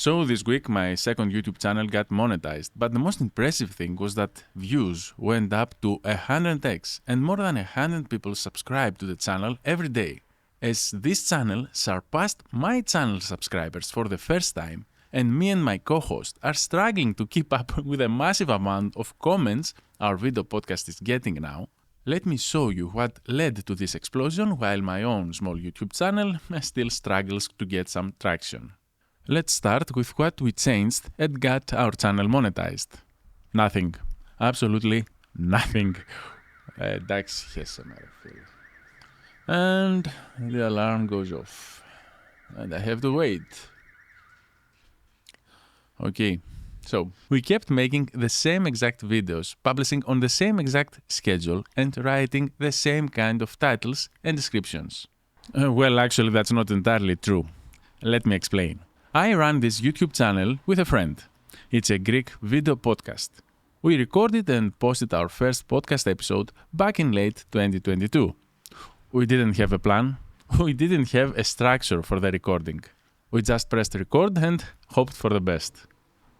So this week my second YouTube channel got monetized, but the most impressive thing was that views went up to 100x and more than 100 people subscribed to the channel every day. As this channel surpassed my channel subscribers for the first time, and me and my co-host are struggling to keep up with the massive amount of comments our video podcast is getting now, let me show you what led to this explosion while my own small YouTube channel still struggles to get some traction. Let's start with what we changed and got our channel monetized. Nothing. Absolutely nothing. Εντάξει, χέσαμε ρε φίλε. And the alarm goes off. And I have to wait. Okay, so we kept making the same exact videos, publishing on the same exact schedule, and writing the same kind of titles and descriptions. Well, actually, that's not entirely true. Let me explain. I run this YouTube channel with a friend. It's a Greek video podcast. We recorded and posted our first podcast episode back in late 2022. We didn't have a plan. We didn't have a structure for the recording. We just pressed record and hoped for the best.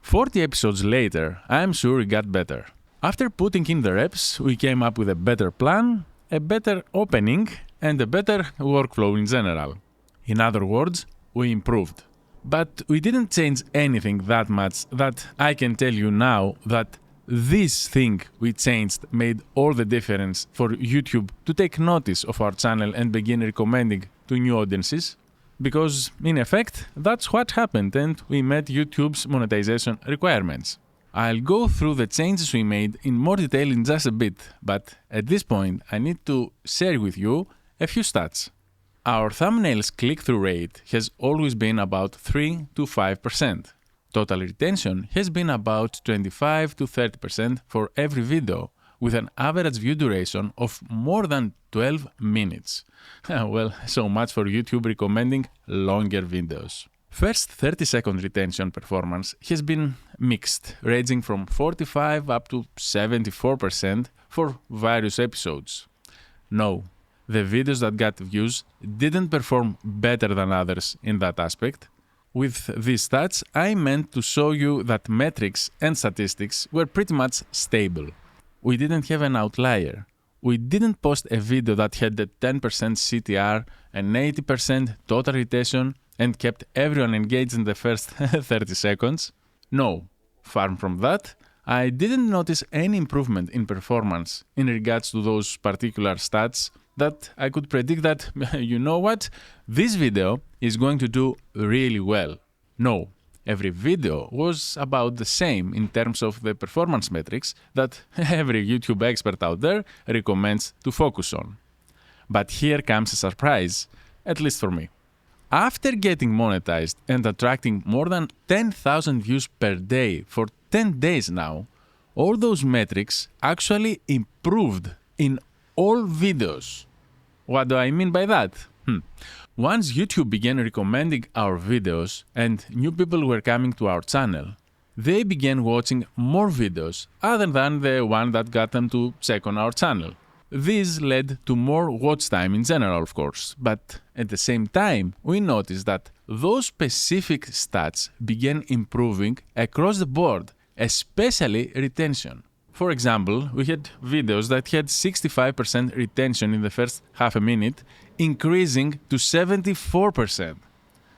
40 episodes later, I'm sure it got better. After putting in the reps, we came up with a better plan, a better opening, and a better workflow in general. In other words, we improved. But we didn't change anything that much that I can tell you now that this thing we changed made all the difference for YouTube to take notice of our channel and begin recommending to new audiences. Because, in effect, that's what happened and we met YouTube's monetization requirements. I'll go through the changes we made in more detail in just a bit, but at this point I need to share with you a few stats. Our thumbnails click-through rate has always been about 3 to 5%. Total retention has been about 25 to 30% for every video, with an average view duration of more than 12 minutes. Well, so much for YouTube recommending longer videos. First 30-second retention performance has been mixed, ranging from 45 up to 74% for various episodes. No, the videos that got views didn't perform better than others in that aspect. With these stats, I meant to show you that metrics and statistics were pretty much stable. We didn't have an outlier. We didn't post a video that had a 10% CTR and 80% total retention and kept everyone engaged in the first 30 seconds. No, far from that. I didn't notice any improvement in performance in regards to those particular stats that I could predict that, you know what, this video is going to do really well. No, every video was about the same in terms of the performance metrics that every YouTube expert out there recommends to focus on. But here comes a surprise, at least for me. After getting monetized and attracting more than 10,000 views per day for 10 days now, all those metrics actually improved in all videos. What do I mean by that? Once YouTube began recommending our videos and new people were coming to our channel, they began watching more videos other than the one that got them to check on our channel. This led to more watch time in general, of course, but at the same time, we noticed that those specific stats began improving across the board, especially retention. For example, we had videos that had 65% retention in the first half a minute, increasing to 74%.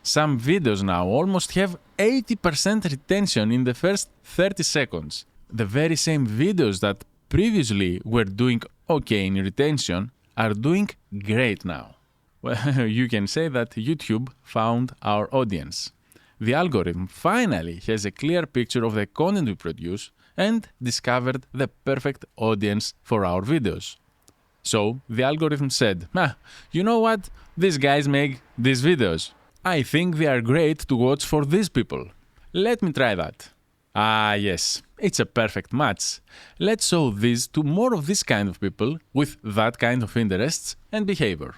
Some videos now almost have 80% retention in the first 30 seconds. The very same videos that previously were doing okay in retention are doing great now. Well, you can say that YouTube found our audience. The algorithm finally has a clear picture of the content we produce and discovered the perfect audience for our videos. So the algorithm said, you know what, these guys make these videos. I think they are great to watch for these people. Let me try that. Ah yes, it's a perfect match. Let's show this to more of this kind of people with that kind of interests and behavior.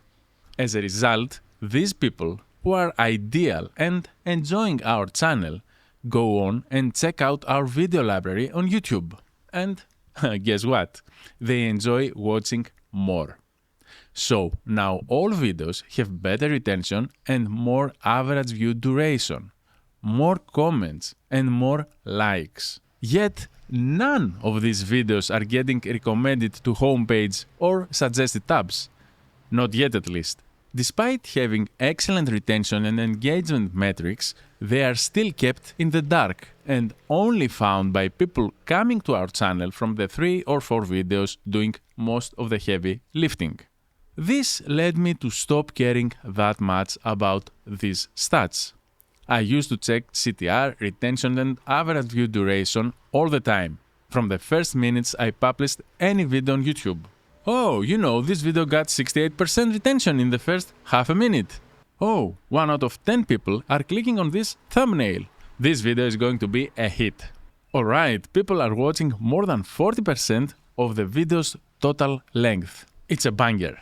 As a result, these people who are ideal and enjoying our channel go on and check out our video library on YouTube. And guess what? They enjoy watching more. So now all videos have better retention and more average view duration. more comments, and more likes. Yet, none of these videos are getting recommended to homepage or suggested tabs. Not yet at least. Despite having excellent retention and engagement metrics, they are still kept in the dark and only found by people coming to our channel from the 3 or 4 videos doing most of the heavy lifting. This led me to stop caring that much about these stats. I used to check CTR, retention, and average view duration all the time, from the first minutes I published any video on YouTube. Oh, this video got 68% retention in the first half a minute. Oh, 1 out of 10 people are clicking on this thumbnail. This video is going to be a hit. Alright, people are watching more than 40% of the video's total length. It's a banger.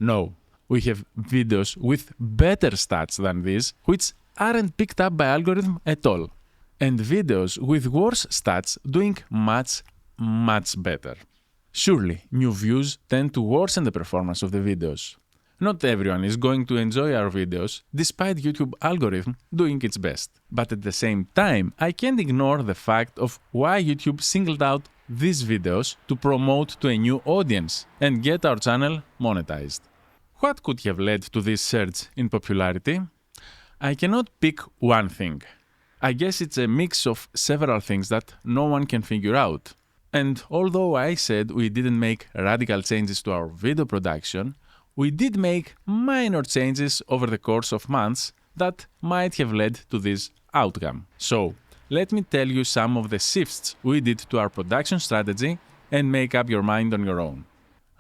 No, we have videos with better stats than these, which aren't picked up by algorithm at all. And videos with worse stats doing much, much better. Surely, new views tend to worsen the performance of the videos. Not everyone is going to enjoy our videos, despite YouTube algorithm doing its best. But at the same time, I can't ignore the fact of why YouTube singled out these videos to promote to a new audience and get our channel monetized. What could have led to this surge in popularity? I cannot pick one thing. I guess it's a mix of several things that no one can figure out. And although I said we didn't make radical changes to our video production, we did make minor changes over the course of months that might have led to this outcome. So, let me tell you some of the shifts we did to our production strategy and make up your mind on your own.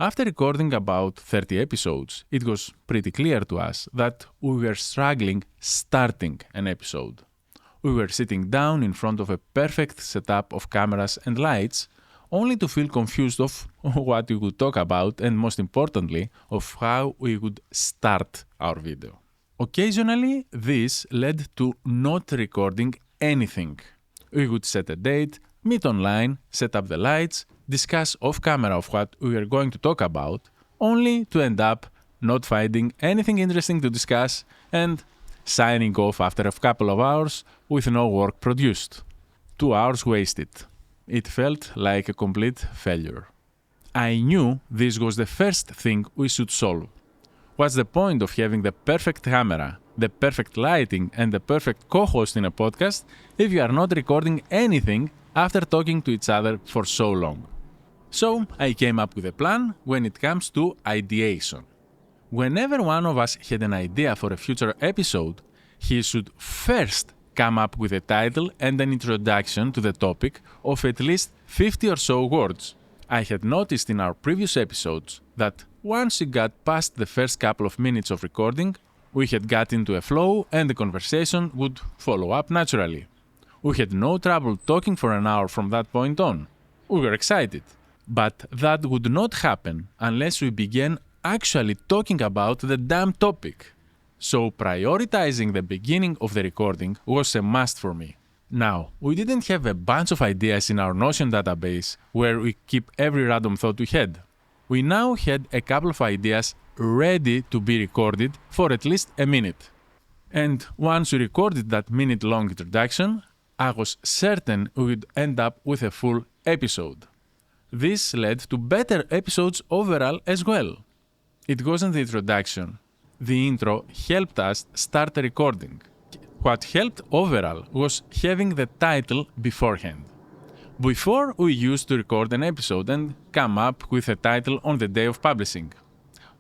After recording about 30 episodes, it was pretty clear to us that we were struggling starting an episode. We were sitting down in front of a perfect setup of cameras and lights, only to feel confused of what we would talk about and, most importantly, of how we would start our video. Occasionally, this led to not recording anything. We would set a date, meet online, set up the lights, discuss off-camera of what we were going to talk about, only to end up not finding anything interesting to discuss and signing off after a couple of hours with no work produced. 2 hours wasted. It felt like a complete failure. I knew this was the first thing we should solve. What's the point of having the perfect camera, the perfect lighting, and the perfect co-host in a podcast if you are not recording anything after talking to each other for so long? So I came up with a plan when it comes to ideation. Whenever one of us had an idea for a future episode, he should first come up with a title and an introduction to the topic of at least 50 or so words. I had noticed in our previous episodes that once we got past the first couple of minutes of recording, we had got into a flow and the conversation would follow up naturally. We had no trouble talking for an hour from that point on. We were excited. But that would not happen unless we began actually talking about the damn topic. So prioritizing the beginning of the recording was a must for me. Now, we didn't have a bunch of ideas in our Notion database where we keep every random thought we had. We now had a couple of ideas ready to be recorded for at least a minute. And once we recorded that minute-long introduction, I was certain we would end up with a full episode. This led to better episodes overall as well. It wasn't the introduction. The intro helped us start the recording. What helped overall was having the title beforehand. Before, we used to record an episode and come up with a title on the day of publishing.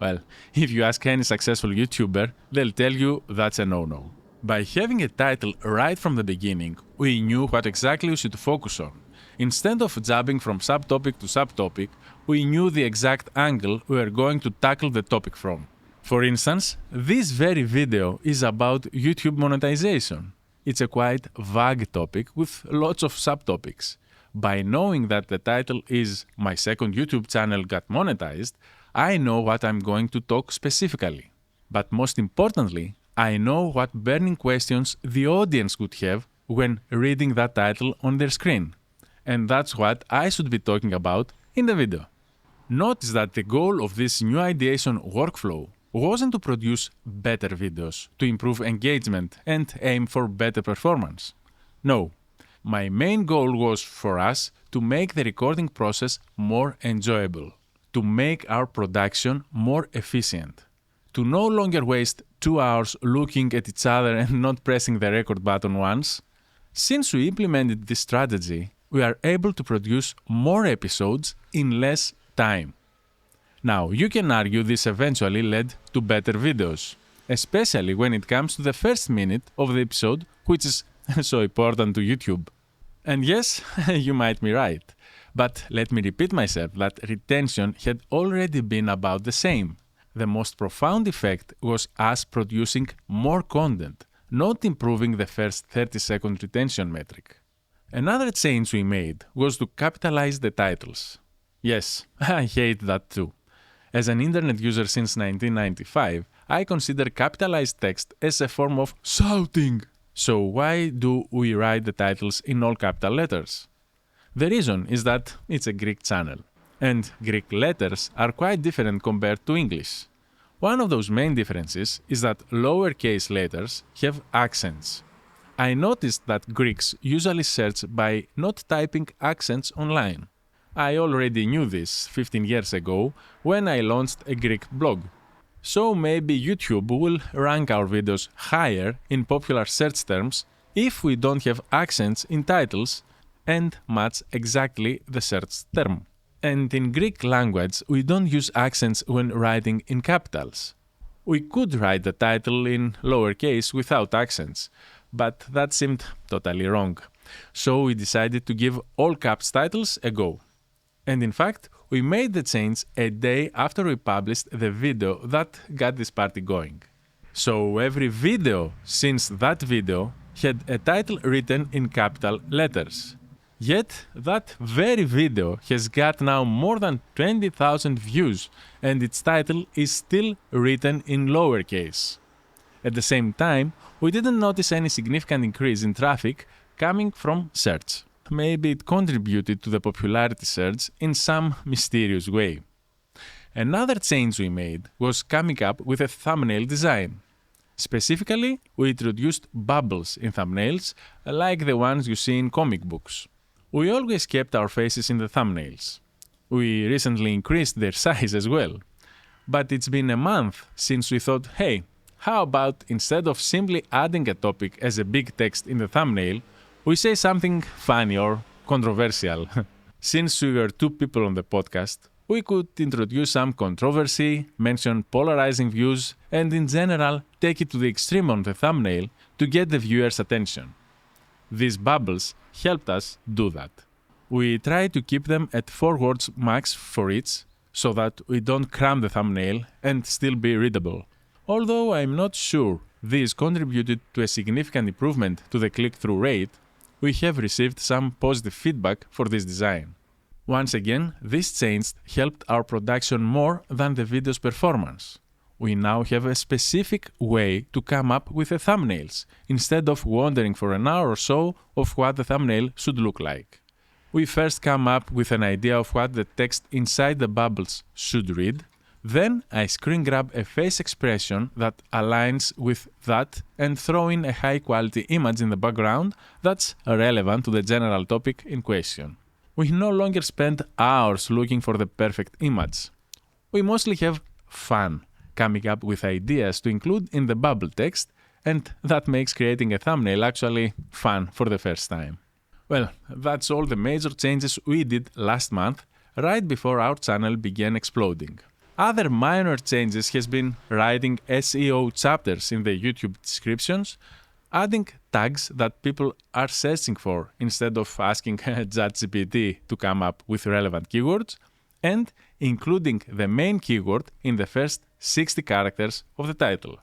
Well, if you ask any successful YouTuber, they'll tell you that's a no-no. By having a title right from the beginning, we knew what exactly we should focus on. Instead of jumping from subtopic to subtopic, we knew the exact angle we were going to tackle the topic from. For instance, this very video is about YouTube monetization. It's a quite vague topic with lots of subtopics. By knowing that the title is "My second YouTube channel got monetized," I know what I'm going to talk specifically. But most importantly, I know what burning questions the audience would have when reading that title on their screen. And that's what I should be talking about in the video. Notice that the goal of this new ideation workflow wasn't to produce better videos, to improve engagement and aim for better performance. No, my main goal was for us to make the recording process more enjoyable, to make our production more efficient, to no longer waste 2 hours looking at each other and not pressing the record button once. Since we implemented this strategy, we are able to produce more episodes in less time. Now, you can argue this eventually led to better videos, especially when it comes to the first minute of the episode, which is so important to YouTube. And yes, you might be right, but let me repeat myself that retention had already been about the same. The most profound effect was us producing more content, not improving the first 30-second retention metric. Another change we made was to capitalize the titles. Yes, I hate that too. As an internet user since 1995, I consider capitalized text as a form of shouting. So why do we write the titles in all capital letters? The reason is that it's a Greek channel, and Greek letters are quite different compared to English. One of those main differences is that lowercase letters have accents. I noticed that Greeks usually search by not typing accents online. I already knew this 15 years ago when I launched a Greek blog. So maybe YouTube will rank our videos higher in popular search terms if we don't have accents in titles and match exactly the search term. And in Greek language, we don't use accents when writing in capitals. We could write the title in lowercase without accents, but that seemed totally wrong. So we decided to give all caps titles a go. And in fact, we made the change a day after we published the video that got this party going. So every video since that video had a title written in capital letters. Yet that very video has got now more than 20,000 views and its title is still written in lowercase. At the same time, we didn't notice any significant increase in traffic coming from search. Maybe it contributed to the popularity surge in some mysterious way. Another change we made was coming up with a thumbnail design. Specifically, we introduced bubbles in thumbnails like the ones you see in comic books. We always kept our faces in the thumbnails. We recently increased their size as well. But it's been a month since we thought, hey, how about instead of simply adding a topic as a big text in the thumbnail, we say something funny or controversial. Since we were 2 people on the podcast, we could introduce some controversy, mention polarizing views, and in general take it to the extreme on the thumbnail to get the viewer's attention. These bubbles helped us do that. We try to keep them at 4 words max for each, so that we don't cram the thumbnail and still be readable. Although I'm not sure this contributed to a significant improvement to the click-through rate, we have received some positive feedback for this design. Once again, this change helped our production more than the video's performance. We now have a specific way to come up with the thumbnails, instead of wondering for an hour or so of what the thumbnail should look like. We first come up with an idea of what the text inside the bubbles should read, then I screen grab a face expression that aligns with that and throw in a high-quality image in the background that's relevant to the general topic in question. We no longer spend hours looking for the perfect image. We mostly have fun coming up with ideas to include in the bubble text, and that makes creating a thumbnail actually fun for the first time. Well, that's all the major changes we did last month, right before our channel began exploding. Other minor changes has been writing SEO chapters in the YouTube descriptions, adding tags that people are searching for instead of asking ChatGPT to come up with relevant keywords, and including the main keyword in the first 60 characters of the title.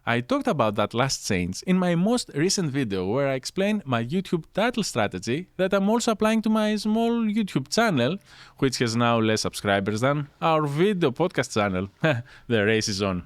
I talked about that last change in my most recent video where I explain my YouTube title strategy that I'm also applying to my small YouTube channel, which has now less subscribers than our video podcast channel. The race is on.